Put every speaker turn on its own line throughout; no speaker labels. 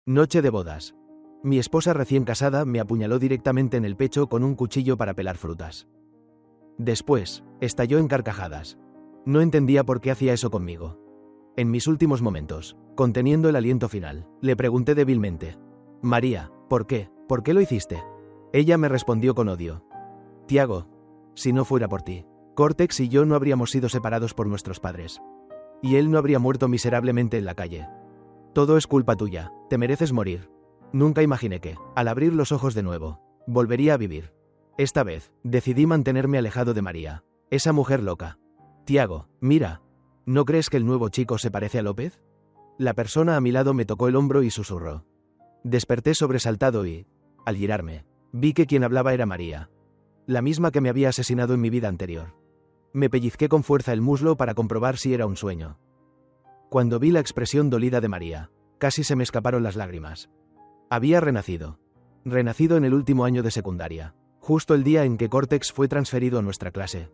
Noche de bodas. Mi esposa recién casada me apuñaló directamente en el pecho con un cuchillo para pelar frutas. Después, estalló en carcajadas. No entendía por qué hacía eso conmigo. En mis últimos momentos, conteniendo el aliento final, le pregunté débilmente: María, ¿por qué? ¿Por qué lo hiciste? Ella me respondió con odio: Tiago, si no fuera por ti, Cortex y yo no habríamos sido separados por nuestros padres. Y él no habría muerto miserablemente en la calle. Todo es culpa tuya, te mereces morir. Nunca imaginé que, al abrir los ojos de nuevo, volvería a vivir. Esta vez, decidí mantenerme alejado de María, esa mujer loca. Tiago, mira, ¿no crees que el nuevo chico se parece a López? La persona a mi lado me tocó el hombro y susurró. Desperté sobresaltado y, al girarme, vi que quien hablaba era María, la misma que me había asesinado en mi vida anterior. Me pellizqué con fuerza el muslo para comprobar si era un sueño. Cuando vi la expresión dolida de María, casi se me escaparon las lágrimas. Había renacido. Renacido en el último año de secundaria, justo el día en que Cortex fue transferido a nuestra clase.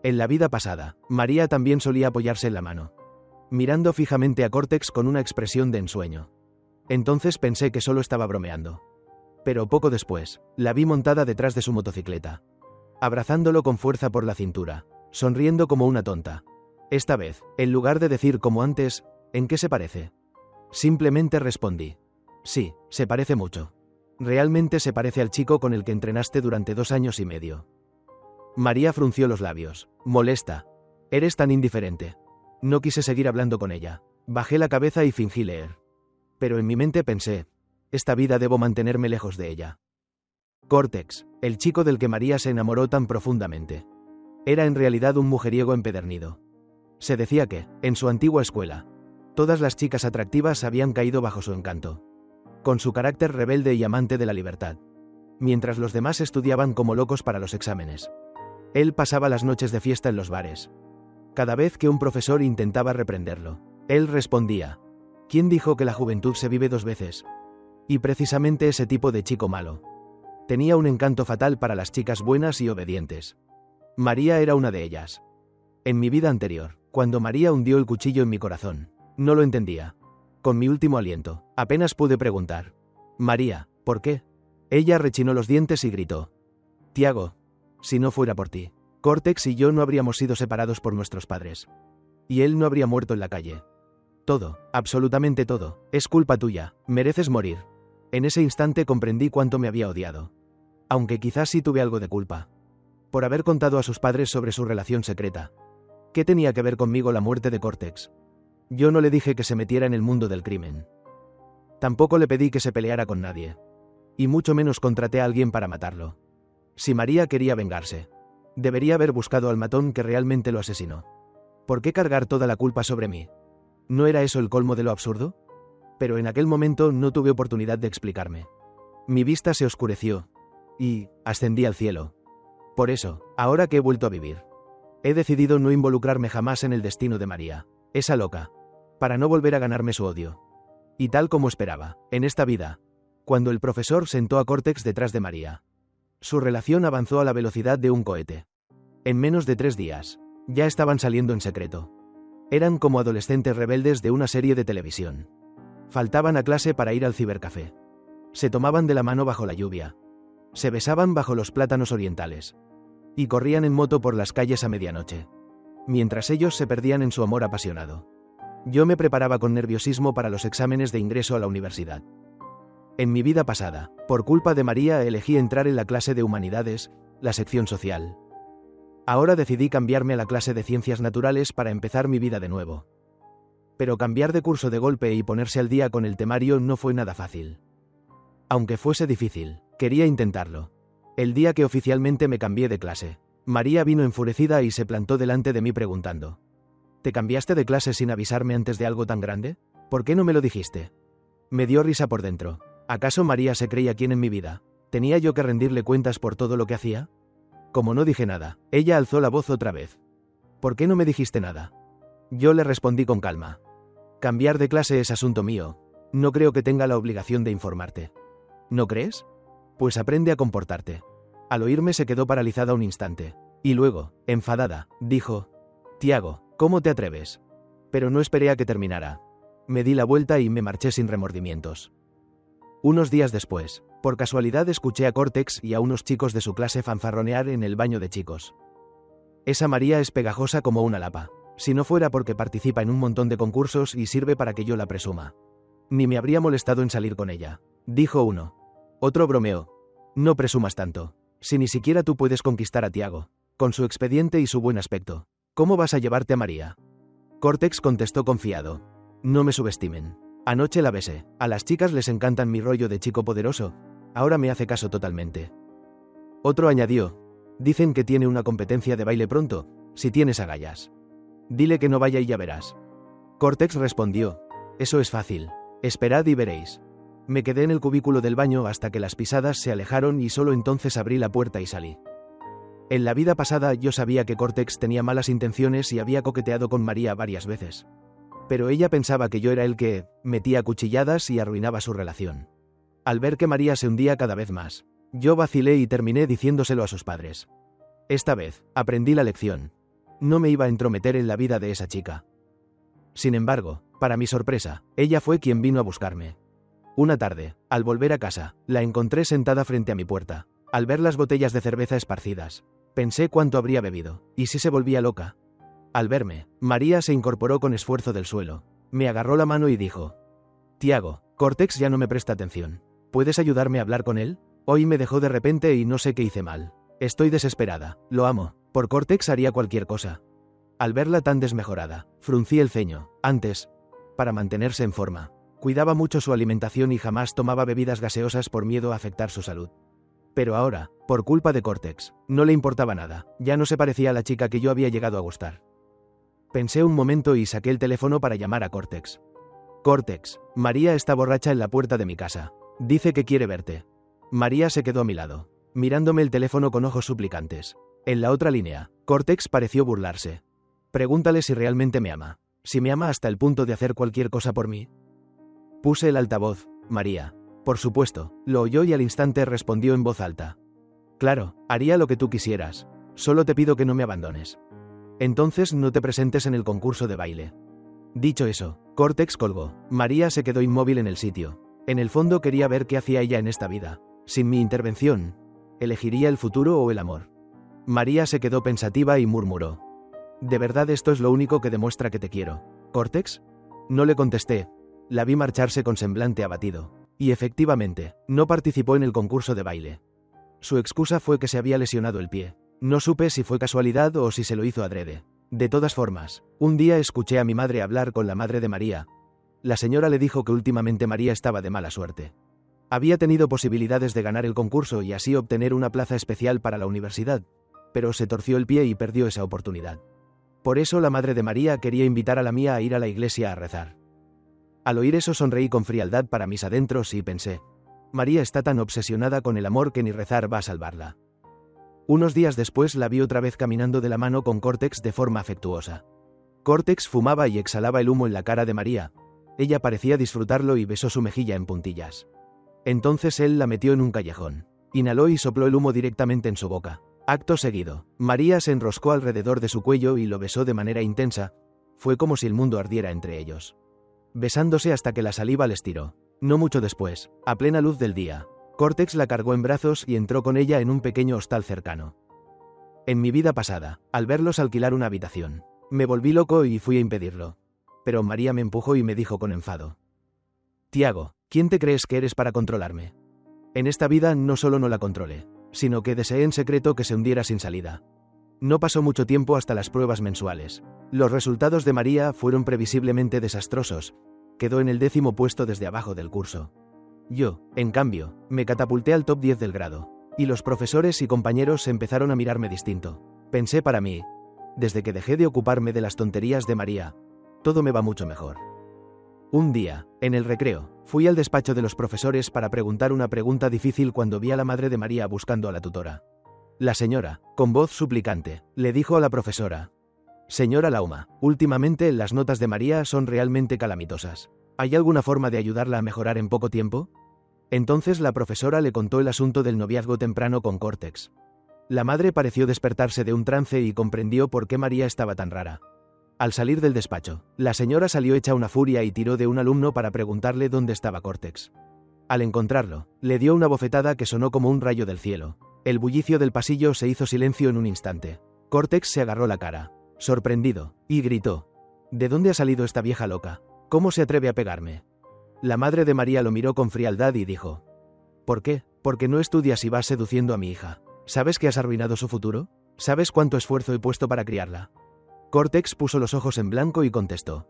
En la vida pasada, María también solía apoyarse en la mano, mirando fijamente a Cortex con una expresión de ensueño. Entonces pensé que solo estaba bromeando. Pero poco después, la vi montada detrás de su motocicleta, abrazándolo con fuerza por la cintura, sonriendo como una tonta. Esta vez, en lugar de decir como antes, ¿en qué se parece?, simplemente respondí: sí, se parece mucho. Realmente se parece al chico con el que entrenaste durante 2 años y medio. María frunció los labios, molesta. Eres tan indiferente. No quise seguir hablando con ella. Bajé la cabeza y fingí leer. Pero en mi mente pensé: esta vida debo mantenerme lejos de ella. Cortex, el chico del que María se enamoró tan profundamente, era en realidad un mujeriego empedernido. Se decía que, en su antigua escuela, todas las chicas atractivas habían caído bajo su encanto, con su carácter rebelde y amante de la libertad. Mientras los demás estudiaban como locos para los exámenes, él pasaba las noches de fiesta en los bares. Cada vez que un profesor intentaba reprenderlo, él respondía: ¿quién dijo que la juventud se vive 2 veces? Y precisamente ese tipo de chico malo tenía un encanto fatal para las chicas buenas y obedientes. María era una de ellas. En mi vida anterior, cuando María hundió el cuchillo en mi corazón, no lo entendía. Con mi último aliento, apenas pude preguntar: María, ¿por qué? Ella rechinó los dientes y gritó: Tiago, si no fuera por ti, Cortex y yo no habríamos sido separados por nuestros padres. Y él no habría muerto en la calle. Todo, absolutamente todo, es culpa tuya, mereces morir. En ese instante comprendí cuánto me había odiado. Aunque quizás sí tuve algo de culpa, por haber contado a sus padres sobre su relación secreta. ¿Qué tenía que ver conmigo la muerte de Cortex? Yo no le dije que se metiera en el mundo del crimen. Tampoco le pedí que se peleara con nadie. Y mucho menos contraté a alguien para matarlo. Si María quería vengarse, debería haber buscado al matón que realmente lo asesinó. ¿Por qué cargar toda la culpa sobre mí? ¿No era eso el colmo de lo absurdo? Pero en aquel momento no tuve oportunidad de explicarme. Mi vista se oscureció y ascendí al cielo. Por eso, ahora que he vuelto a vivir, he decidido no involucrarme jamás en el destino de María, esa loca, para no volver a ganarme su odio. Y tal como esperaba, en esta vida, cuando el profesor sentó a Cortex detrás de María, su relación avanzó a la velocidad de un cohete. En menos de 3 días, ya estaban saliendo en secreto. Eran como adolescentes rebeldes de una serie de televisión. Faltaban a clase para ir al cibercafé. Se tomaban de la mano bajo la lluvia. Se besaban bajo los plátanos orientales. Y corrían en moto por las calles a medianoche, mientras ellos se perdían en su amor apasionado. Yo me preparaba con nerviosismo para los exámenes de ingreso a la universidad. En mi vida pasada, por culpa de María, elegí entrar en la clase de humanidades, la sección social. Ahora decidí cambiarme a la clase de ciencias naturales para empezar mi vida de nuevo. Pero cambiar de curso de golpe y ponerse al día con el temario no fue nada fácil. Aunque fuese difícil, quería intentarlo. El día que oficialmente me cambié de clase, María vino enfurecida y se plantó delante de mí preguntando: ¿te cambiaste de clase sin avisarme antes de algo tan grande? ¿Por qué no me lo dijiste? Me dio risa por dentro. ¿Acaso María se creía quién en mi vida? ¿Tenía yo que rendirle cuentas por todo lo que hacía? Como no dije nada, ella alzó la voz otra vez. ¿Por qué no me dijiste nada? Yo le respondí con calma: cambiar de clase es asunto mío. No creo que tenga la obligación de informarte. ¿No crees? Pues aprende a comportarte. Al oírme se quedó paralizada un instante. Y luego, enfadada, dijo: Tiago, ¿cómo te atreves? Pero no esperé a que terminara. Me di la vuelta y me marché sin remordimientos. Unos días después, por casualidad escuché a Cortex y a unos chicos de su clase fanfarronear en el baño de chicos. Esa María es pegajosa como una lapa. Si no fuera porque participa en un montón de concursos y sirve para que yo la presuma. Ni me habría molestado en salir con ella, dijo uno. Otro bromeó. No presumas tanto. Si ni siquiera tú puedes conquistar a Tiago, con su expediente y su buen aspecto, ¿cómo vas a llevarte a María? Cortex contestó confiado. No me subestimen. Anoche la besé. A las chicas les encantan mi rollo de chico poderoso. Ahora me hace caso totalmente. Otro añadió. Dicen que tiene una competencia de baile pronto, si tienes agallas. Dile que no vaya y ya verás. Cortex respondió. Eso es fácil. Esperad y veréis. Me quedé en el cubículo del baño hasta que las pisadas se alejaron y solo entonces abrí la puerta y salí. En la vida pasada yo sabía que Cortex tenía malas intenciones y había coqueteado con María varias veces. Pero ella pensaba que yo era el que metía cuchilladas y arruinaba su relación. Al ver que María se hundía cada vez más, yo vacilé y terminé diciéndoselo a sus padres. Esta vez, aprendí la lección. No me iba a entrometer en la vida de esa chica. Sin embargo, para mi sorpresa, ella fue quien vino a buscarme. Una tarde, al volver a casa, la encontré sentada frente a mi puerta. Al ver las botellas de cerveza esparcidas, pensé cuánto habría bebido, y si se volvía loca. Al verme, María se incorporó con esfuerzo del suelo, me agarró la mano y dijo: Tiago, Cortex ya no me presta atención. ¿Puedes ayudarme a hablar con él? Hoy me dejó de repente y no sé qué hice mal. Estoy desesperada, lo amo, por Cortex haría cualquier cosa. Al verla tan desmejorada, fruncí el ceño. Antes, para mantenerse en forma, cuidaba mucho su alimentación y jamás tomaba bebidas gaseosas por miedo a afectar su salud. Pero ahora, por culpa de Cortex, no le importaba nada, ya no se parecía a la chica que yo había llegado a gustar. Pensé un momento y saqué el teléfono para llamar a Cortex. Cortex, María está borracha en la puerta de mi casa. Dice que quiere verte. María se quedó a mi lado, mirándome el teléfono con ojos suplicantes. En la otra línea, Cortex pareció burlarse. Pregúntale si realmente me ama. Si me ama hasta el punto de hacer cualquier cosa por mí. Puse el altavoz. María. Por supuesto, lo oyó y al instante respondió en voz alta. Claro, haría lo que tú quisieras. Solo te pido que no me abandones. Entonces no te presentes en el concurso de baile. Dicho eso, Cortex colgó. María se quedó inmóvil en el sitio. En el fondo quería ver qué hacía ella en esta vida. Sin mi intervención, ¿elegiría el futuro o el amor? María se quedó pensativa y murmuró. ¿De verdad esto es lo único que demuestra que te quiero, Cortex? No le contesté. La vi marcharse con semblante abatido. Y efectivamente, no participó en el concurso de baile. Su excusa fue que se había lesionado el pie. No supe si fue casualidad o si se lo hizo adrede. De todas formas, un día escuché a mi madre hablar con la madre de María. La señora le dijo que últimamente María estaba de mala suerte. Había tenido posibilidades de ganar el concurso y así obtener una plaza especial para la universidad, pero se torció el pie y perdió esa oportunidad. Por eso la madre de María quería invitar a la mía a ir a la iglesia a rezar. Al oír eso sonreí con frialdad para mis adentros y pensé, María está tan obsesionada con el amor que ni rezar va a salvarla. Unos días después la vi otra vez caminando de la mano con Cortex de forma afectuosa. Cortex fumaba y exhalaba el humo en la cara de María. Ella parecía disfrutarlo y besó su mejilla en puntillas. Entonces él la metió en un callejón. Inhaló y sopló el humo directamente en su boca. Acto seguido, María se enroscó alrededor de su cuello y lo besó de manera intensa. Fue como si el mundo ardiera entre ellos. Besándose hasta que la saliva les tiró. No mucho después, a plena luz del día, Cortex la cargó en brazos y entró con ella en un pequeño hostal cercano. En mi vida pasada, al verlos alquilar una habitación, me volví loco y fui a impedirlo. Pero María me empujó y me dijo con enfado. Tiago, ¿quién te crees que eres para controlarme? En esta vida no solo no la controlé, sino que deseé en secreto que se hundiera sin salida. No pasó mucho tiempo hasta las pruebas mensuales. Los resultados de María fueron previsiblemente desastrosos. Quedó en el 10º puesto desde abajo del curso. Yo, en cambio, me catapulté al top 10 del grado, y los profesores y compañeros empezaron a mirarme distinto. Pensé para mí, desde que dejé de ocuparme de las tonterías de María, todo me va mucho mejor. Un día, en el recreo, fui al despacho de los profesores para preguntar una pregunta difícil cuando vi a la madre de María buscando a la tutora. La señora, con voz suplicante, le dijo a la profesora: Señora Lauma, últimamente las notas de María son realmente calamitosas. ¿Hay alguna forma de ayudarla a mejorar en poco tiempo? Entonces la profesora le contó el asunto del noviazgo temprano con Cortex. La madre pareció despertarse de un trance y comprendió por qué María estaba tan rara. Al salir del despacho, la señora salió hecha una furia y tiró de un alumno para preguntarle dónde estaba Cortex. Al encontrarlo, le dio una bofetada que sonó como un rayo del cielo. El bullicio del pasillo se hizo silencio en un instante. Cortex se agarró la cara, sorprendido, y gritó: ¿De dónde ha salido esta vieja loca? ¿Cómo se atreve a pegarme? La madre de María lo miró con frialdad y dijo: ¿Por qué? Porque no estudias y vas seduciendo a mi hija. ¿Sabes que has arruinado su futuro? ¿Sabes cuánto esfuerzo he puesto para criarla? Cortex puso los ojos en blanco y contestó: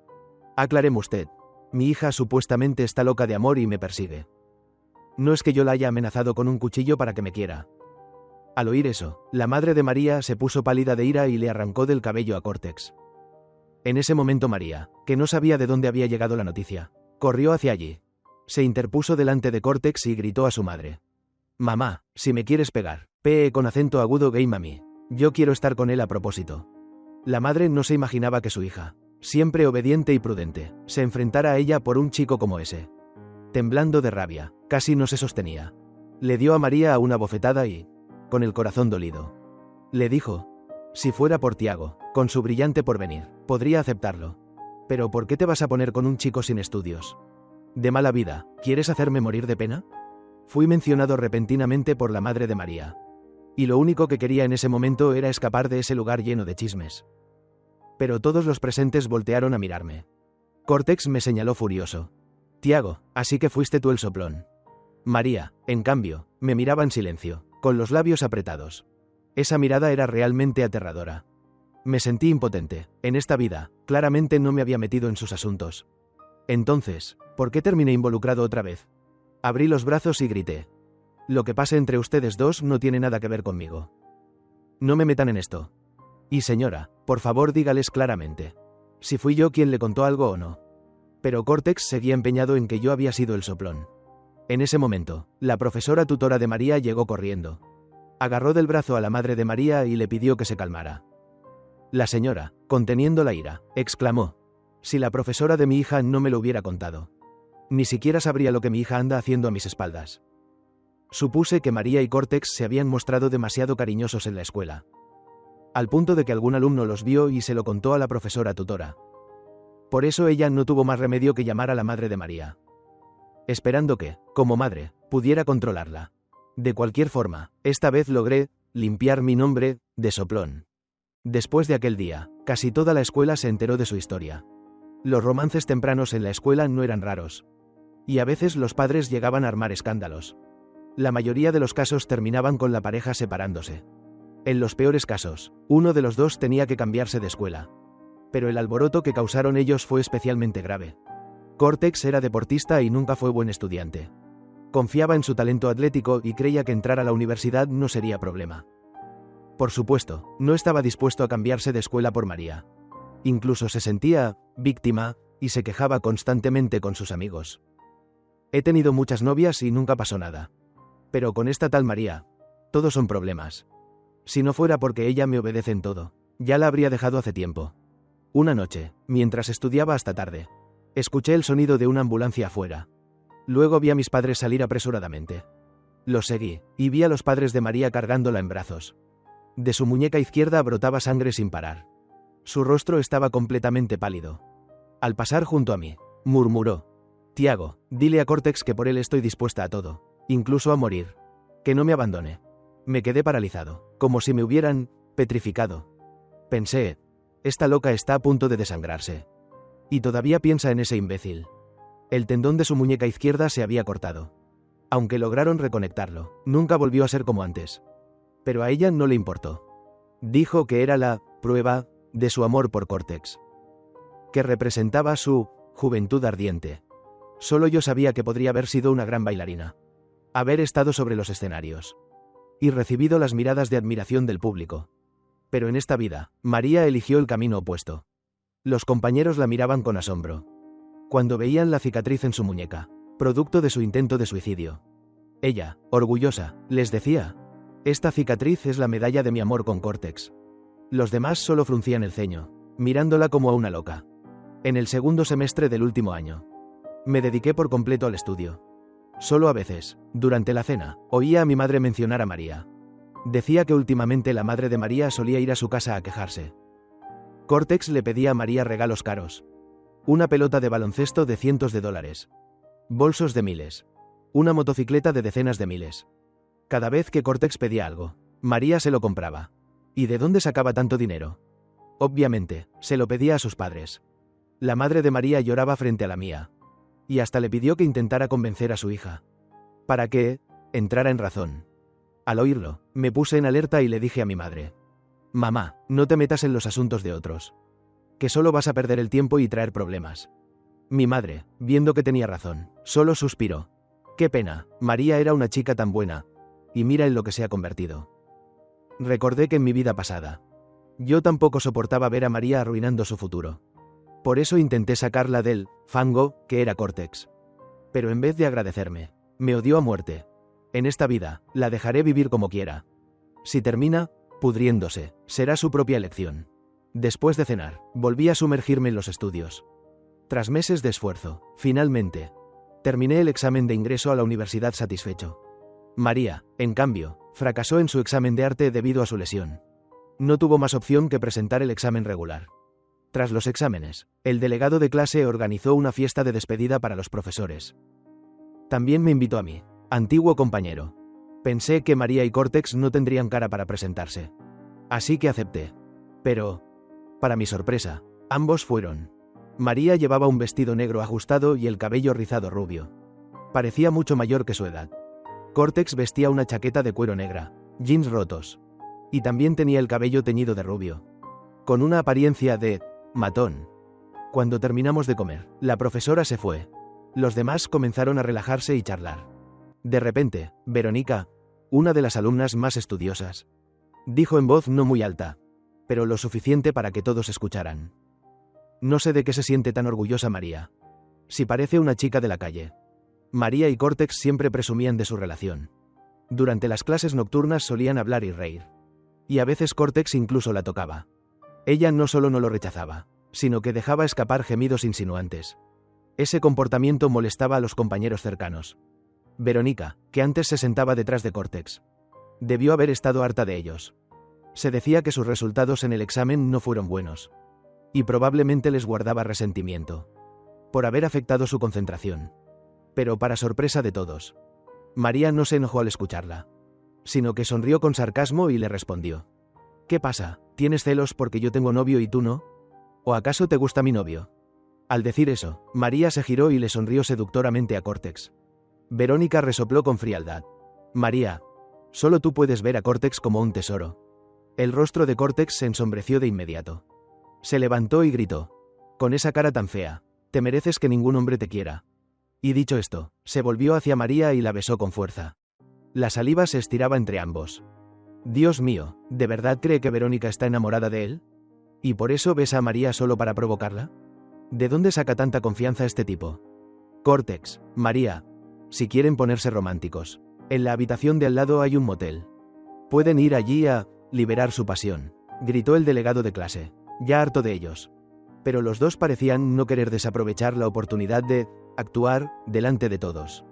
Acláreme usted. Mi hija supuestamente está loca de amor y me persigue. No es que yo la haya amenazado con un cuchillo para que me quiera. Al oír eso, la madre de María se puso pálida de ira y le arrancó del cabello a Cortex. En ese momento María, que no sabía de dónde había llegado la noticia, corrió hacia allí. Se interpuso delante de Cortex y gritó a su madre: Mamá, si me quieres pegar, pee con acento agudo gay mami. Yo quiero estar con él a propósito. La madre no se imaginaba que su hija, siempre obediente y prudente, se enfrentara a ella por un chico como ese. Temblando de rabia, casi no se sostenía. Le dio a María una bofetada y, con el corazón dolido, le dijo: Si fuera por Tiago, con su brillante porvenir, podría aceptarlo. Pero ¿por qué te vas a poner con un chico sin estudios? De mala vida, ¿quieres hacerme morir de pena? Fui mencionado repentinamente por la madre de María. Y lo único que quería en ese momento era escapar de ese lugar lleno de chismes. Pero todos los presentes voltearon a mirarme. Cortex me señaló furioso: Tiago, así que fuiste tú el soplón. María, en cambio, me miraba en silencio, con los labios apretados. Esa mirada era realmente aterradora. Me sentí impotente. En esta vida, claramente no me había metido en sus asuntos. Entonces, ¿por qué terminé involucrado otra vez? Abrí los brazos y grité: Lo que pase entre ustedes dos no tiene nada que ver conmigo. No me metan en esto. Y señora, por favor dígales claramente si fui yo quien le contó algo o no. Pero Cortex seguía empeñado en que yo había sido el soplón. En ese momento, la profesora tutora de María llegó corriendo. Agarró del brazo a la madre de María y le pidió que se calmara. La señora, conteniendo la ira, exclamó: Si la profesora de mi hija no me lo hubiera contado. Ni siquiera sabría lo que mi hija anda haciendo a mis espaldas. Supuse que María y Cortex se habían mostrado demasiado cariñosos en la escuela, al punto de que algún alumno los vio y se lo contó a la profesora tutora. Por eso ella no tuvo más remedio que llamar a la madre de María, esperando que, como madre, pudiera controlarla. De cualquier forma, esta vez logré limpiar mi nombre de soplón. Después de aquel día, casi toda la escuela se enteró de su historia. Los romances tempranos en la escuela no eran raros. Y a veces los padres llegaban a armar escándalos. La mayoría de los casos terminaban con la pareja separándose. En los peores casos, uno de los dos tenía que cambiarse de escuela. Pero el alboroto que causaron ellos fue especialmente grave. Cortex era deportista y nunca fue buen estudiante. Confiaba en su talento atlético y creía que entrar a la universidad no sería problema. Por supuesto, no estaba dispuesto a cambiarse de escuela por María. Incluso se sentía víctima y se quejaba constantemente con sus amigos. He tenido muchas novias y nunca pasó nada. Pero con esta tal María, todos son problemas. Si no fuera porque ella me obedece en todo, ya la habría dejado hace tiempo. Una noche, mientras estudiaba hasta tarde, escuché el sonido de una ambulancia afuera. Luego vi a mis padres salir apresuradamente. Los seguí, y vi a los padres de María cargándola en brazos. De su muñeca izquierda brotaba sangre sin parar. Su rostro estaba completamente pálido. Al pasar junto a mí, murmuró: Tiago, dile a Cortex que por él estoy dispuesta a todo, incluso a morir. Que no me abandone. Me quedé paralizado, como si me hubieran petrificado. Pensé: esta loca está a punto de desangrarse. Y todavía piensa en ese imbécil. El tendón de su muñeca izquierda se había cortado. Aunque lograron reconectarlo, nunca volvió a ser como antes. Pero a ella no le importó. Dijo que era la prueba de su amor por Cortex, que representaba su juventud ardiente. Solo yo sabía que podría haber sido una gran bailarina, haber estado sobre los escenarios y recibido las miradas de admiración del público. Pero en esta vida, María eligió el camino opuesto. Los compañeros la miraban con asombro cuando veían la cicatriz en su muñeca, producto de su intento de suicidio. Ella, orgullosa, les decía: esta cicatriz es la medalla de mi amor con Cortex. Los demás solo fruncían el ceño, mirándola como a una loca. En el segundo semestre del último año, me dediqué por completo al estudio. Solo a veces, durante la cena, oía a mi madre mencionar a María. Decía que últimamente la madre de María solía ir a su casa a quejarse. Cortex le pedía a María regalos caros. Una pelota de baloncesto de cientos de dólares. Bolsos de miles. Una motocicleta de decenas de miles. Cada vez que Cortex pedía algo, María se lo compraba. ¿Y de dónde sacaba tanto dinero? Obviamente, se lo pedía a sus padres. La madre de María lloraba frente a la mía. Y hasta le pidió que intentara convencer a su hija. Para que entrara en razón. Al oírlo, me puse en alerta y le dije a mi madre: «Mamá, no te metas en los asuntos de otros. Que solo vas a perder el tiempo y traer problemas». Mi madre, viendo que tenía razón, solo suspiró. «Qué pena, María era una chica tan buena. Y mira en lo que se ha convertido». Recordé que en mi vida pasada, yo tampoco soportaba ver a María arruinando su futuro. Por eso intenté sacarla del fango que era Cortex. Pero en vez de agradecerme, me odió a muerte. En esta vida, la dejaré vivir como quiera. Si termina pudriéndose, será su propia elección. Después de cenar, volví a sumergirme en los estudios. Tras meses de esfuerzo, finalmente, terminé el examen de ingreso a la universidad satisfecho. María, en cambio, fracasó en su examen de arte debido a su lesión. No tuvo más opción que presentar el examen regular. Tras los exámenes, el delegado de clase organizó una fiesta de despedida para los profesores. También me invitó a mí, antiguo compañero. Pensé que María y Cortex no tendrían cara para presentarse. Así que acepté. Pero, para mi sorpresa, ambos fueron. María llevaba un vestido negro ajustado y el cabello rizado rubio. Parecía mucho mayor que su edad. Cortex vestía una chaqueta de cuero negra, jeans rotos. Y también tenía el cabello teñido de rubio. Con una apariencia de matón. Cuando terminamos de comer, la profesora se fue. Los demás comenzaron a relajarse y charlar. De repente, Verónica, una de las alumnas más estudiosas, dijo en voz no muy alta, pero lo suficiente para que todos escucharan: «No sé de qué se siente tan orgullosa María. Si parece una chica de la calle». María y Cortex siempre presumían de su relación. Durante las clases nocturnas solían hablar y reír. Y a veces Cortex incluso la tocaba. Ella no solo no lo rechazaba, sino que dejaba escapar gemidos insinuantes. Ese comportamiento molestaba a los compañeros cercanos. Verónica, que antes se sentaba detrás de Cortex, debió haber estado harta de ellos. Se decía que sus resultados en el examen no fueron buenos. Y probablemente les guardaba resentimiento por haber afectado su concentración. Pero para sorpresa de todos, María no se enojó al escucharla, sino que sonrió con sarcasmo y le respondió: «¿Qué pasa? ¿Tienes celos porque yo tengo novio y tú no? ¿O acaso te gusta mi novio?». Al decir eso, María se giró y le sonrió seductoramente a Cortex. Verónica resopló con frialdad: «María, solo tú puedes ver a Cortex como un tesoro». El rostro de Cortex se ensombreció de inmediato. Se levantó y gritó: «Con esa cara tan fea, te mereces que ningún hombre te quiera». Y dicho esto, se volvió hacia María y la besó con fuerza. La saliva se estiraba entre ambos. Dios mío, ¿de verdad cree que Verónica está enamorada de él? ¿Y por eso besa a María solo para provocarla? ¿De dónde saca tanta confianza este tipo? Cortex, María, si quieren ponerse románticos, en la habitación de al lado hay un motel. Pueden ir allí a liberar su pasión, gritó el delegado de clase, ya harto de ellos. Pero los dos parecían no querer desaprovechar la oportunidad de actuar delante de todos.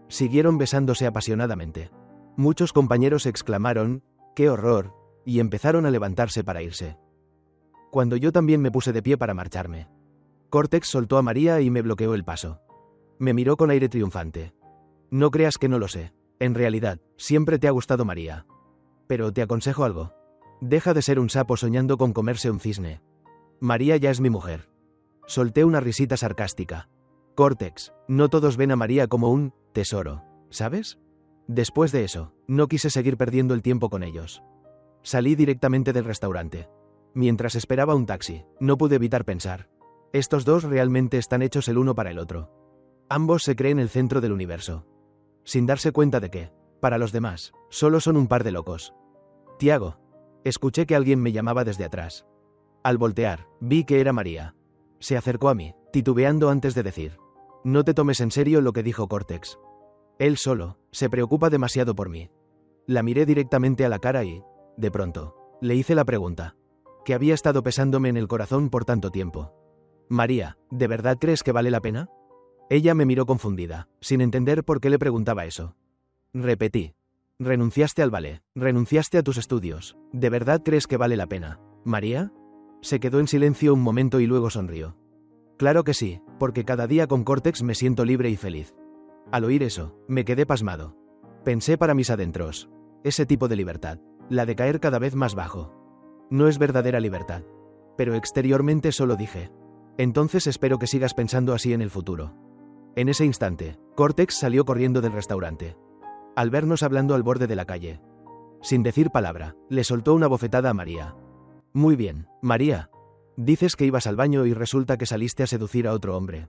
Siguieron besándose apasionadamente. Muchos compañeros exclamaron: «¡Qué horror!» y empezaron a levantarse para irse. Cuando yo también me puse de pie para marcharme, Cortex soltó a María y me bloqueó el paso. Me miró con aire triunfante. «No creas que no lo sé. En realidad, siempre te ha gustado María. Pero te aconsejo algo. Deja de ser un sapo soñando con comerse un cisne. María ya es mi mujer». Solté una risita sarcástica. «Cortex, no todos ven a María como un tesoro, ¿sabes?». Después de eso, no quise seguir perdiendo el tiempo con ellos. Salí directamente del restaurante. Mientras esperaba un taxi, no pude evitar pensar: estos dos realmente están hechos el uno para el otro. Ambos se creen el centro del universo, sin darse cuenta de que, para los demás, solo son un par de locos. «Tiago». Escuché que alguien me llamaba desde atrás. Al voltear, vi que era María. Se acercó a mí, titubeando antes de decir: «No te tomes en serio lo que dijo Cortex. Él solo se preocupa demasiado por mí». La miré directamente a la cara y, de pronto, le hice la pregunta que había estado pesándome en el corazón por tanto tiempo. «María, ¿de verdad crees que vale la pena?». Ella me miró confundida, sin entender por qué le preguntaba eso. Repetí: «Renunciaste al ballet, renunciaste a tus estudios. ¿De verdad crees que vale la pena, María?». Se quedó en silencio un momento y luego sonrió. «Claro que sí, porque cada día con Cortex me siento libre y feliz». Al oír eso, me quedé pasmado. Pensé para mis adentros. Ese tipo de libertad, la de caer cada vez más bajo, no es verdadera libertad. Pero exteriormente solo dije: entonces espero que sigas pensando así en el futuro. En ese instante, Cortex salió corriendo del restaurante. Al vernos hablando al borde de la calle, sin decir palabra, le soltó una bofetada a María. Muy bien, María. Dices que ibas al baño y resulta que saliste a seducir a otro hombre.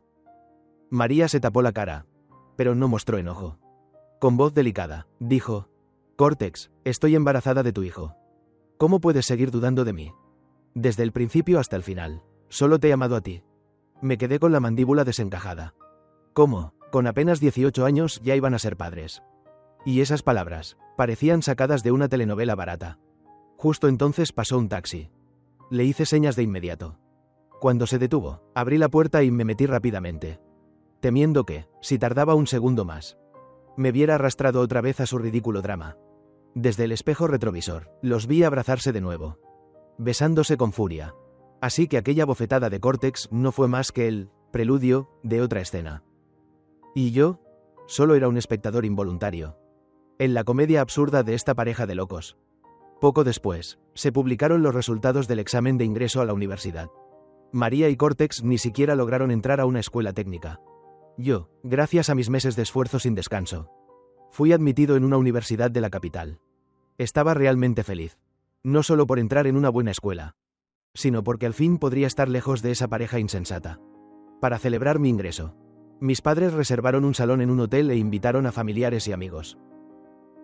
María se tapó la cara, pero no mostró enojo. Con voz delicada, dijo: Cortex, estoy embarazada de tu hijo. ¿Cómo puedes seguir dudando de mí? Desde el principio hasta el final, solo te he amado a ti. Me quedé con la mandíbula desencajada. ¿Cómo? Con apenas 18 años ya iban a ser padres. Y esas palabras parecían sacadas de una telenovela barata. Justo entonces pasó un taxi. Le hice señas de inmediato. Cuando se detuvo, abrí la puerta y me metí rápidamente, temiendo que, si tardaba un segundo más, me viera arrastrado otra vez a su ridículo drama. Desde el espejo retrovisor, los vi abrazarse de nuevo, besándose con furia. Así que aquella bofetada de Cortex no fue más que el preludio de otra escena. Y yo, solo era un espectador involuntario en la comedia absurda de esta pareja de locos. Poco después, se publicaron los resultados del examen de ingreso a la universidad. María y Cortex ni siquiera lograron entrar a una escuela técnica. Yo, gracias a mis meses de esfuerzo sin descanso, fui admitido en una universidad de la capital. Estaba realmente feliz. No solo por entrar en una buena escuela, sino porque al fin podría estar lejos de esa pareja insensata. Para celebrar mi ingreso, mis padres reservaron un salón en un hotel e invitaron a familiares y amigos.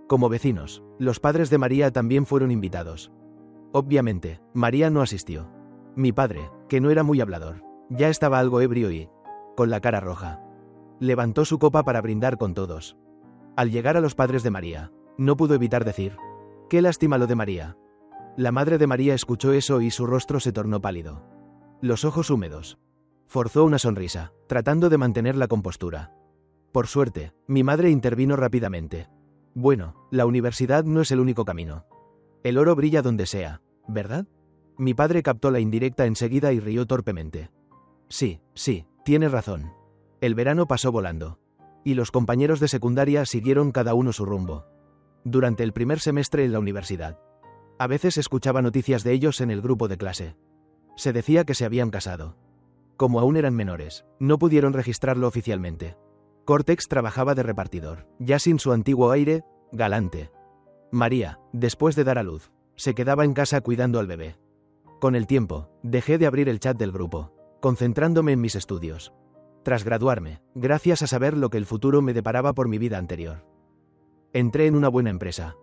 Como vecinos, los padres de María también fueron invitados. Obviamente, María no asistió. Mi padre, que no era muy hablador, ya estaba algo ebrio y, con la cara roja, levantó su copa para brindar con todos. Al llegar a los padres de María, no pudo evitar decir: «Qué lástima lo de María». La madre de María escuchó eso y su rostro se tornó pálido. Los ojos húmedos. Forzó una sonrisa, tratando de mantener la compostura. Por suerte, mi madre intervino rápidamente. «Bueno, la universidad no es el único camino. El oro brilla donde sea, ¿verdad?». Mi padre captó la indirecta enseguida y rió torpemente. Sí, tienes razón. El verano pasó volando. Y los compañeros de secundaria siguieron cada uno su rumbo. Durante el primer semestre en la universidad, a veces escuchaba noticias de ellos en el grupo de clase. Se decía que se habían casado. Como aún eran menores, no pudieron registrarlo oficialmente. Cortex trabajaba de repartidor, ya sin su antiguo aire galante. María, después de dar a luz, se quedaba en casa cuidando al bebé. Con el tiempo, dejé de abrir el chat del grupo, concentrándome en mis estudios. Tras graduarme, gracias a saber lo que el futuro me deparaba por mi vida anterior, entré en una buena empresa.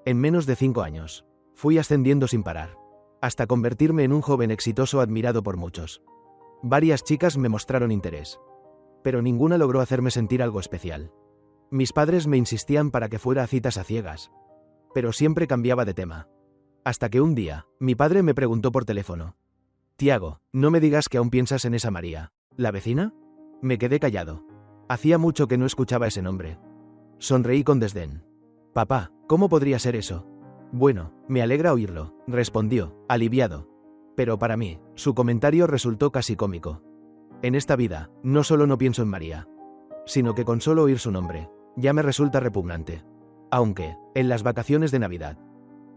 En menos de 5 años, fui ascendiendo sin parar, hasta convertirme en un joven exitoso admirado por muchos. Varias chicas me mostraron interés, pero ninguna logró hacerme sentir algo especial. Mis padres me insistían para que fuera a citas a ciegas, pero siempre cambiaba de tema. Hasta que un día, mi padre me preguntó por teléfono: «Tiago, no me digas que aún piensas en esa María, ¿la vecina?». Me quedé callado. Hacía mucho que no escuchaba ese nombre. Sonreí con desdén. «Papá, ¿cómo podría ser eso?». «Bueno, me alegra oírlo», respondió, aliviado. Pero para mí, su comentario resultó casi cómico. En esta vida, no solo no pienso en María, sino que con solo oír su nombre, ya me resulta repugnante. Aunque, en las vacaciones de Navidad,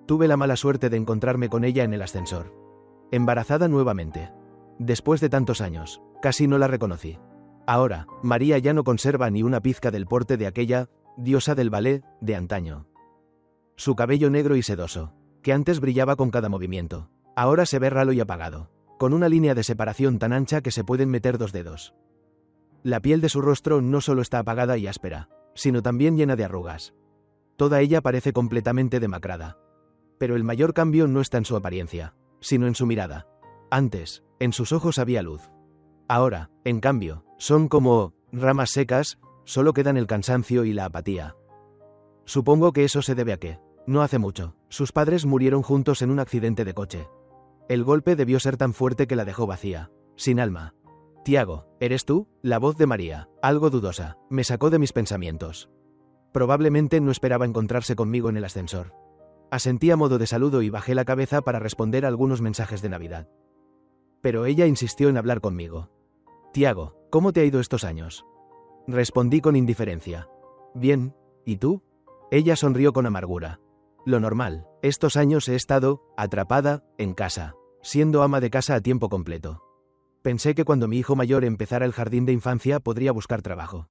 tuve la mala suerte de encontrarme con ella en el ascensor. Embarazada nuevamente. Después de tantos años, casi no la reconocí. Ahora, María ya no conserva ni una pizca del porte de aquella diosa del ballet de antaño. Su cabello negro y sedoso, que antes brillaba con cada movimiento, ahora se ve ralo y apagado, con una línea de separación tan ancha que se pueden meter 2 dedos. La piel de su rostro no solo está apagada y áspera, sino también llena de arrugas. Toda ella parece completamente demacrada. Pero el mayor cambio no está en su apariencia, sino en su mirada. Antes, en sus ojos había luz. Ahora, en cambio, son como ramas secas, solo quedan el cansancio y la apatía. Supongo que eso se debe a que, no hace mucho, sus padres murieron juntos en un accidente de coche. El golpe debió ser tan fuerte que la dejó vacía, sin alma. «Tiago, ¿eres tú?». La voz de María, algo dudosa, me sacó de mis pensamientos. Probablemente no esperaba encontrarse conmigo en el ascensor. Asentí a modo de saludo y bajé la cabeza para responder a algunos mensajes de Navidad. Pero ella insistió en hablar conmigo. «Tiago, ¿cómo te ha ido estos años?». Respondí con indiferencia. Bien, ¿y tú? Ella sonrió con amargura. Lo normal, estos años he estado, atrapada, en casa, siendo ama de casa a tiempo completo. Pensé que cuando mi hijo mayor empezara el jardín de infancia podría buscar trabajo.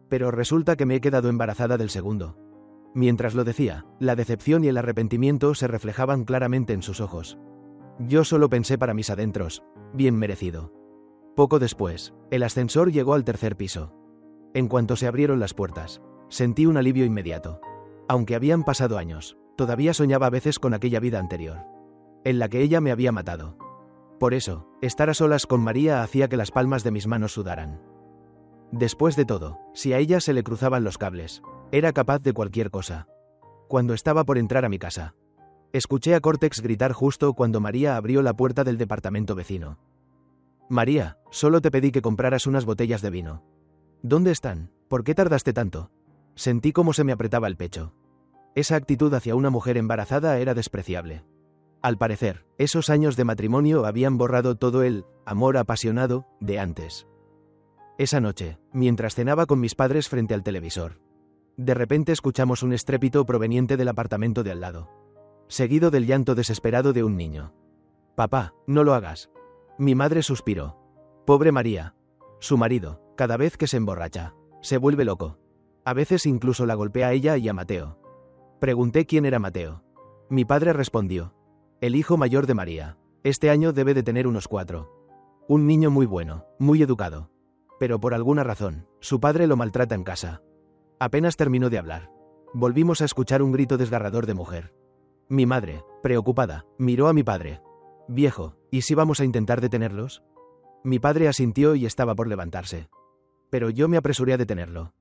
Pero resulta que me he quedado embarazada del segundo. Mientras lo decía, la decepción y el arrepentimiento se reflejaban claramente en sus ojos. Yo solo pensé para mis adentros, bien merecido. Poco después, el ascensor llegó al tercer piso. En cuanto se abrieron las puertas, sentí un alivio inmediato. Aunque habían pasado años, todavía soñaba a veces con aquella vida anterior, en la que ella me había matado. Por eso, estar a solas con María hacía que las palmas de mis manos sudaran. Después de todo, si a ella se le cruzaban los cables, era capaz de cualquier cosa. Cuando estaba por entrar a mi casa, escuché a Cortex gritar justo cuando María abrió la puerta del departamento vecino. María, solo te pedí que compraras unas botellas de vino. ¿Dónde están? ¿Por qué tardaste tanto? Sentí cómo se me apretaba el pecho. Esa actitud hacia una mujer embarazada era despreciable. Al parecer, esos años de matrimonio habían borrado todo el amor apasionado de antes. Esa noche, mientras cenaba con mis padres frente al televisor, de repente escuchamos un estrépito proveniente del apartamento de al lado, seguido del llanto desesperado de un niño. Papá, no lo hagas. Mi madre suspiró. Pobre María. Su marido, cada vez que se emborracha, se vuelve loco. A veces incluso la golpea a ella y a Mateo. Pregunté quién era Mateo. Mi padre respondió. El hijo mayor de María. Este año debe de tener unos 4. Un niño muy bueno, muy educado. Pero por alguna razón, su padre lo maltrata en casa. Apenas terminó de hablar. Volvimos a escuchar un grito desgarrador de mujer. Mi madre, preocupada, miró a mi padre. Viejo, ¿y si vamos a intentar detenerlos? Mi padre asintió y estaba por levantarse. Pero yo me apresuré a detenerlo.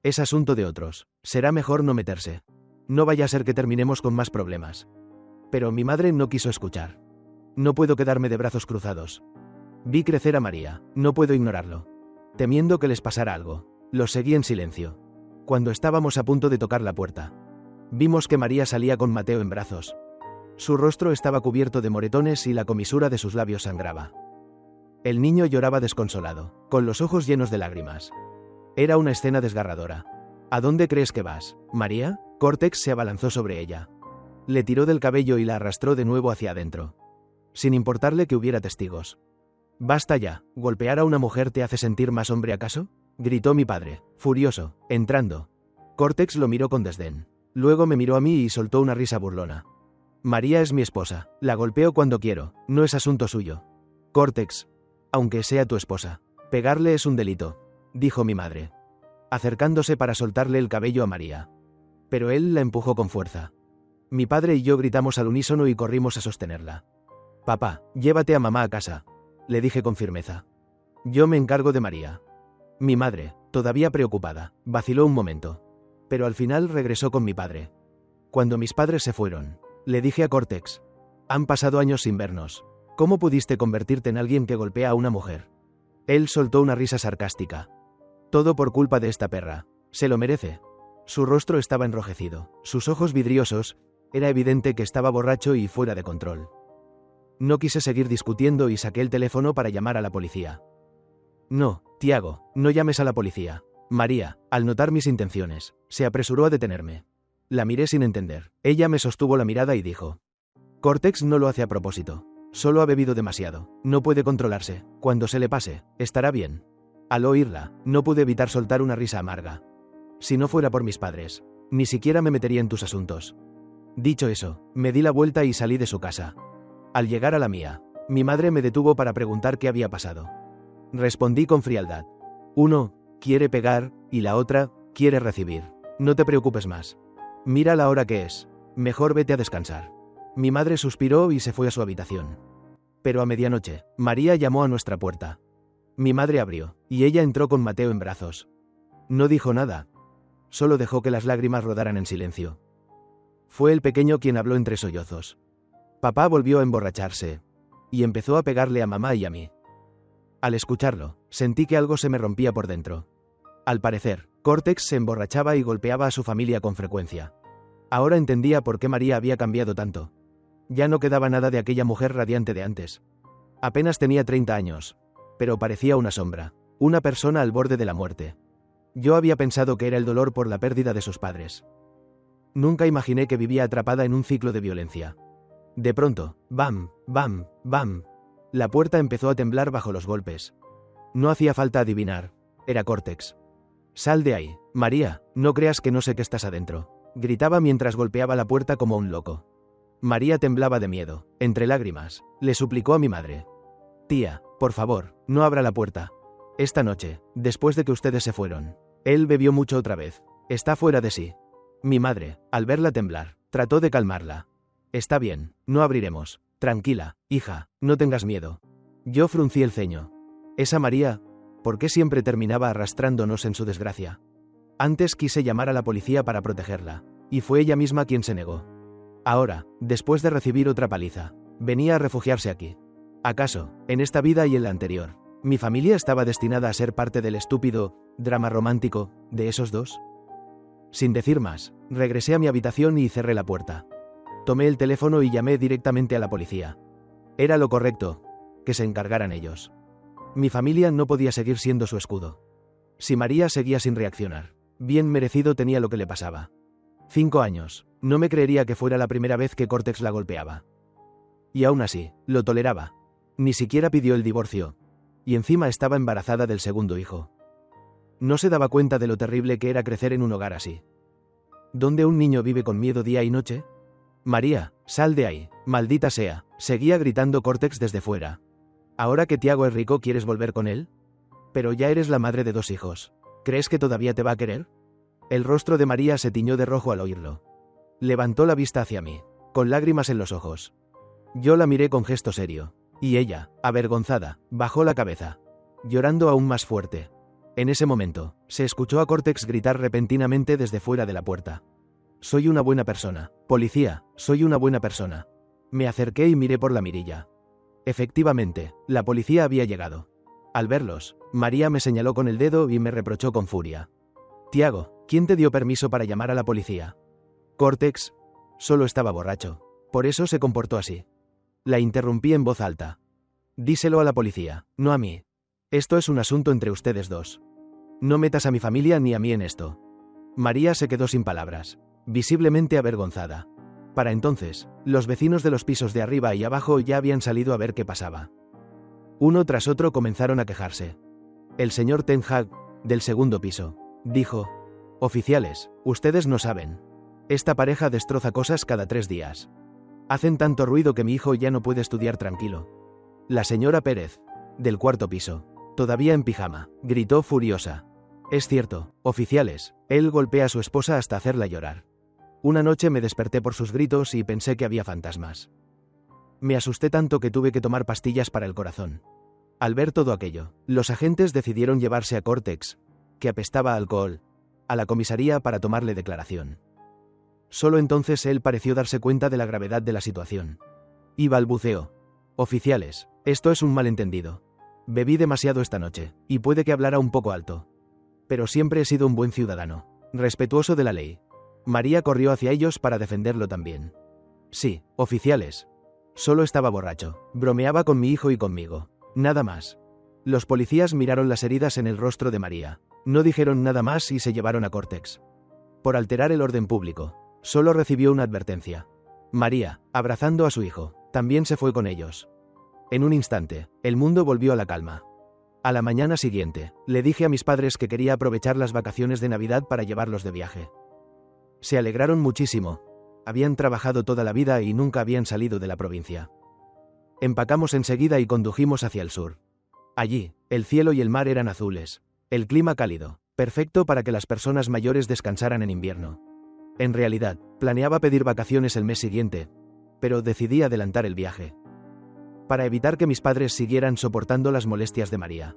Es asunto de otros, será mejor no meterse. No vaya a ser que terminemos con más problemas. Pero mi madre no quiso escuchar. No puedo quedarme de brazos cruzados. Vi crecer a María, no puedo ignorarlo. Temiendo que les pasara algo, los seguí en silencio. Cuando estábamos a punto de tocar la puerta, vimos que María salía con Mateo en brazos. Su rostro estaba cubierto de moretones y la comisura de sus labios sangraba. El niño lloraba desconsolado, con los ojos llenos de lágrimas. Era una escena desgarradora. ¿A dónde crees que vas, María? Cortex se abalanzó sobre ella. Le tiró del cabello y la arrastró de nuevo hacia adentro, sin importarle que hubiera testigos. Basta ya, ¿golpear a una mujer te hace sentir más hombre acaso? Gritó mi padre, furioso, entrando. Cortex lo miró con desdén. Luego me miró a mí y soltó una risa burlona. María es mi esposa, la golpeo cuando quiero, no es asunto suyo. Cortex, aunque sea tu esposa, pegarle es un delito, dijo mi madre, acercándose para soltarle el cabello a María. Pero él la empujó con fuerza. Mi padre y yo gritamos al unísono y corrimos a sostenerla. Papá, llévate a mamá a casa, le dije con firmeza. Yo me encargo de María. Mi madre, todavía preocupada, vaciló un momento. Pero al final regresó con mi padre. Cuando mis padres se fueron, le dije a Cortex. Han pasado años sin vernos. ¿Cómo pudiste convertirte en alguien que golpea a una mujer? Él soltó una risa sarcástica. Todo por culpa de esta perra. Se lo merece. Su rostro estaba enrojecido, sus ojos vidriosos, era evidente que estaba borracho y fuera de control. No quise seguir discutiendo y saqué el teléfono para llamar a la policía. No, Tiago, no llames a la policía. María, al notar mis intenciones, se apresuró a detenerme. La miré sin entender. Ella me sostuvo la mirada y dijo. Cortex no lo hace a propósito. Solo ha bebido demasiado. No puede controlarse. Cuando se le pase, estará bien. Al oírla, no pude evitar soltar una risa amarga. Si no fuera por mis padres, ni siquiera me metería en tus asuntos. Dicho eso, me di la vuelta y salí de su casa. Al llegar a la mía, mi madre me detuvo para preguntar qué había pasado. Respondí con frialdad. Uno quiere pegar, y la otra quiere recibir. No te preocupes más. Mira la hora que es. Mejor vete a descansar. Mi madre suspiró y se fue a su habitación. Pero a medianoche, María llamó a nuestra puerta. Mi madre abrió, y ella entró con Mateo en brazos. No dijo nada. Solo dejó que las lágrimas rodaran en silencio. Fue el pequeño quien habló entre sollozos. Papá volvió a emborracharse, y empezó a pegarle a mamá y a mí. Al escucharlo, sentí que algo se me rompía por dentro. Al parecer, Cortex se emborrachaba y golpeaba a su familia con frecuencia. Ahora entendía por qué María había cambiado tanto. Ya no quedaba nada de aquella mujer radiante de antes. Apenas tenía 30 años, pero parecía una sombra, una persona al borde de la muerte. Yo había pensado que era el dolor por la pérdida de sus padres. Nunca imaginé que vivía atrapada en un ciclo de violencia. De pronto, bam, bam, bam. La puerta empezó a temblar bajo los golpes. No hacía falta adivinar. Era Cortex. Sal de ahí, María, no creas que no sé que estás adentro. Gritaba mientras golpeaba la puerta como un loco. María temblaba de miedo, entre lágrimas. Le suplicó a mi madre. Tía, por favor, no abra la puerta. Esta noche, después de que ustedes se fueron. Él bebió mucho otra vez. Está fuera de sí. Mi madre, al verla temblar, trató de calmarla. Está bien, no abriremos. Tranquila, hija, no tengas miedo. Yo fruncí el ceño. Esa María, ¿por qué siempre terminaba arrastrándonos en su desgracia? Antes quise llamar a la policía para protegerla, y fue ella misma quien se negó. Ahora, después de recibir otra paliza, venía a refugiarse aquí. ¿Acaso, en esta vida y en la anterior, mi familia estaba destinada a ser parte del estúpido drama romántico de esos dos? Sin decir más, regresé a mi habitación y cerré la puerta. Tomé el teléfono y llamé directamente a la policía. Era lo correcto, que se encargaran ellos. Mi familia no podía seguir siendo su escudo. Si María seguía sin reaccionar, bien merecido tenía lo que le pasaba. 5 años, no me creería que fuera la primera vez que Cortex la golpeaba. Y aún así, lo toleraba. Ni siquiera pidió el divorcio. Y encima estaba embarazada del segundo hijo. No se daba cuenta de lo terrible que era crecer en un hogar así. ¿Dónde un niño vive con miedo día y noche? María, sal de ahí, maldita sea, seguía gritando Cortex desde fuera. ¿Ahora que Tiago es rico quieres volver con él? Pero ya eres la madre de 2 hijos. ¿Crees que todavía te va a querer? El rostro de María se tiñó de rojo al oírlo. Levantó la vista hacia mí, con lágrimas en los ojos. Yo la miré con gesto serio, y ella, avergonzada, bajó la cabeza, llorando aún más fuerte. En ese momento, se escuchó a Cortex gritar repentinamente desde fuera de la puerta. Soy una buena persona, policía, soy una buena persona. Me acerqué y miré por la mirilla. Efectivamente, la policía había llegado. Al verlos, María me señaló con el dedo y me reprochó con furia. Tiago, ¿quién te dio permiso para llamar a la policía? Cortex, solo estaba borracho. Por eso se comportó así. La interrumpí en voz alta. Díselo a la policía, no a mí. Esto es un asunto entre ustedes dos. No metas a mi familia ni a mí en esto. María se quedó sin palabras, visiblemente avergonzada. Para entonces, los vecinos de los pisos de arriba y abajo ya habían salido a ver qué pasaba. Uno tras otro comenzaron a quejarse. El señor Ten Hag, del segundo piso, dijo: oficiales, ustedes no saben. Esta pareja destroza cosas cada 3 días. Hacen tanto ruido que mi hijo ya no puede estudiar tranquilo. La señora Pérez, del cuarto piso, todavía en pijama, gritó furiosa. Es cierto, oficiales, él golpea a su esposa hasta hacerla llorar. Una noche me desperté por sus gritos y pensé que había fantasmas. Me asusté tanto que tuve que tomar pastillas para el corazón. Al ver todo aquello, los agentes decidieron llevarse a Cortex, que apestaba a alcohol, a la comisaría para tomarle declaración. Solo entonces él pareció darse cuenta de la gravedad de la situación. Y balbuceó: oficiales, esto es un malentendido. Bebí demasiado esta noche, y puede que hablara un poco alto. Pero siempre he sido un buen ciudadano, respetuoso de la ley. María corrió hacia ellos para defenderlo también. Sí, oficiales. Solo estaba borracho, bromeaba con mi hijo y conmigo. Nada más. Los policías miraron las heridas en el rostro de María. No dijeron nada más y se llevaron a Cortex. Por alterar el orden público, solo recibió una advertencia. María, abrazando a su hijo, también se fue con ellos. En un instante, el mundo volvió a la calma. A la mañana siguiente, le dije a mis padres que quería aprovechar las vacaciones de Navidad para llevarlos de viaje. Se alegraron muchísimo. Habían trabajado toda la vida y nunca habían salido de la provincia. Empacamos enseguida y condujimos hacia el sur. Allí, el cielo y el mar eran azules. El clima cálido, perfecto para que las personas mayores descansaran en invierno. En realidad, planeaba pedir vacaciones el mes siguiente, pero decidí adelantar el viaje, para evitar que mis padres siguieran soportando las molestias de María.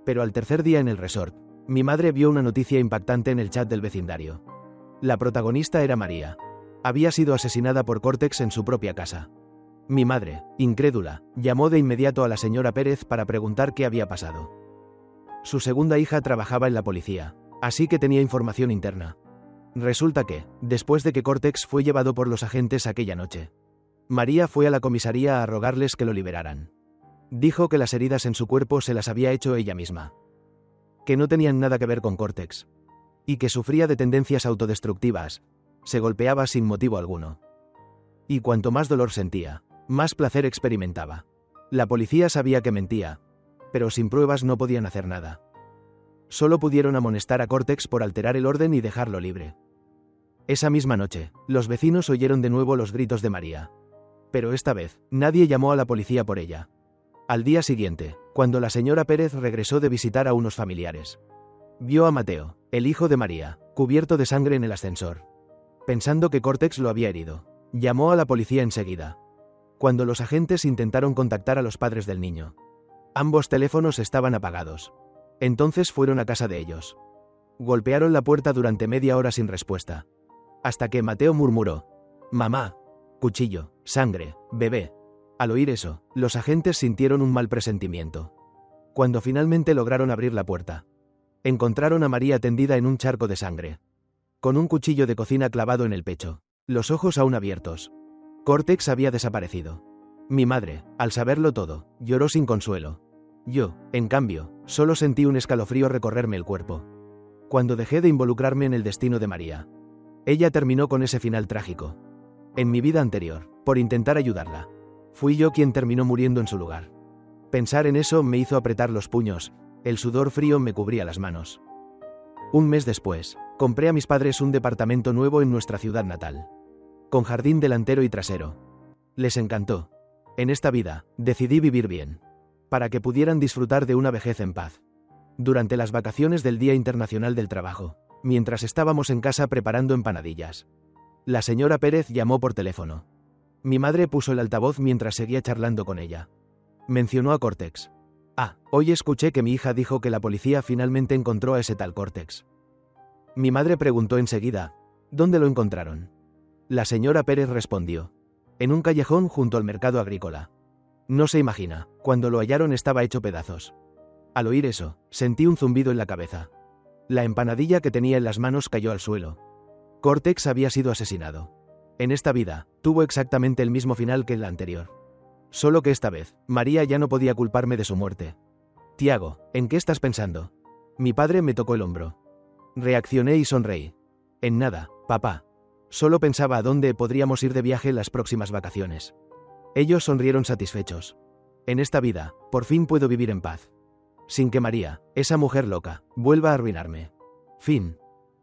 Pero al tercer día en el resort, mi madre vio una noticia impactante en el chat del vecindario. La protagonista era María. Había sido asesinada por Cortex en su propia casa. Mi madre, incrédula, llamó de inmediato a la señora Pérez para preguntar qué había pasado. Su segunda hija trabajaba en la policía, así que tenía información interna. Resulta que, después de que Cortex fue llevado por los agentes aquella noche, María fue a la comisaría a rogarles que lo liberaran. Dijo que las heridas en su cuerpo se las había hecho ella misma. que no tenían nada que ver con Cortex, y que sufría de tendencias autodestructivas, se golpeaba sin motivo alguno. Y cuanto más dolor sentía, más placer experimentaba. La policía sabía que mentía, pero sin pruebas no podían hacer nada. Solo pudieron amonestar a Cortex por alterar el orden y dejarlo libre. Esa misma noche, los vecinos oyeron de nuevo los gritos de María. Pero esta vez, nadie llamó a la policía por ella. Al día siguiente, cuando la señora Pérez regresó de visitar a unos familiares, vio a Mateo, el hijo de María, cubierto de sangre en el ascensor. Pensando que Cortex lo había herido, llamó a la policía enseguida. Cuando los agentes intentaron contactar a los padres del niño, ambos teléfonos estaban apagados. Entonces fueron a casa de ellos. Golpearon la puerta durante media hora sin respuesta, hasta que Mateo murmuró: «Mamá, cuchillo, sangre, bebé». Al oír eso, los agentes sintieron un mal presentimiento. Cuando finalmente lograron abrir la puerta, encontraron a María tendida en un charco de sangre, con un cuchillo de cocina clavado en el pecho, los ojos aún abiertos. Cortex había desaparecido. Mi madre, al saberlo todo, lloró sin consuelo. Yo, en cambio, solo sentí un escalofrío recorrerme el cuerpo. Cuando dejé de involucrarme en el destino de María, ella terminó con ese final trágico. En mi vida anterior, por intentar ayudarla, fui yo quien terminó muriendo en su lugar. Pensar en eso me hizo apretar los puños, el sudor frío me cubría las manos. Un mes después, compré a mis padres un departamento nuevo en nuestra ciudad natal, con jardín delantero y trasero. Les encantó. En esta vida, decidí vivir bien, para que pudieran disfrutar de una vejez en paz. Durante las vacaciones del Día Internacional del Trabajo, mientras estábamos en casa preparando empanadillas, la señora Pérez llamó por teléfono. Mi madre puso el altavoz mientras seguía charlando con ella. Mencionó a Cortex. Hoy escuché que mi hija dijo que la policía finalmente encontró a ese tal Cortex. Mi madre preguntó enseguida: ¿dónde lo encontraron? La señora Pérez respondió: en un callejón junto al mercado agrícola. No se imagina, cuando lo hallaron estaba hecho pedazos. Al oír eso, sentí un zumbido en la cabeza. La empanadilla que tenía en las manos cayó al suelo. Cortex había sido asesinado. En esta vida, tuvo exactamente el mismo final que en la anterior. Solo que esta vez, María ya no podía culparme de su muerte. Tiago, ¿en qué estás pensando? Mi padre me tocó el hombro. Reaccioné y sonreí. En nada, papá. Solo pensaba a dónde podríamos ir de viaje en las próximas vacaciones. Ellos sonrieron satisfechos. En esta vida, por fin puedo vivir en paz, sin que María, esa mujer loca, vuelva a arruinarme. Fin.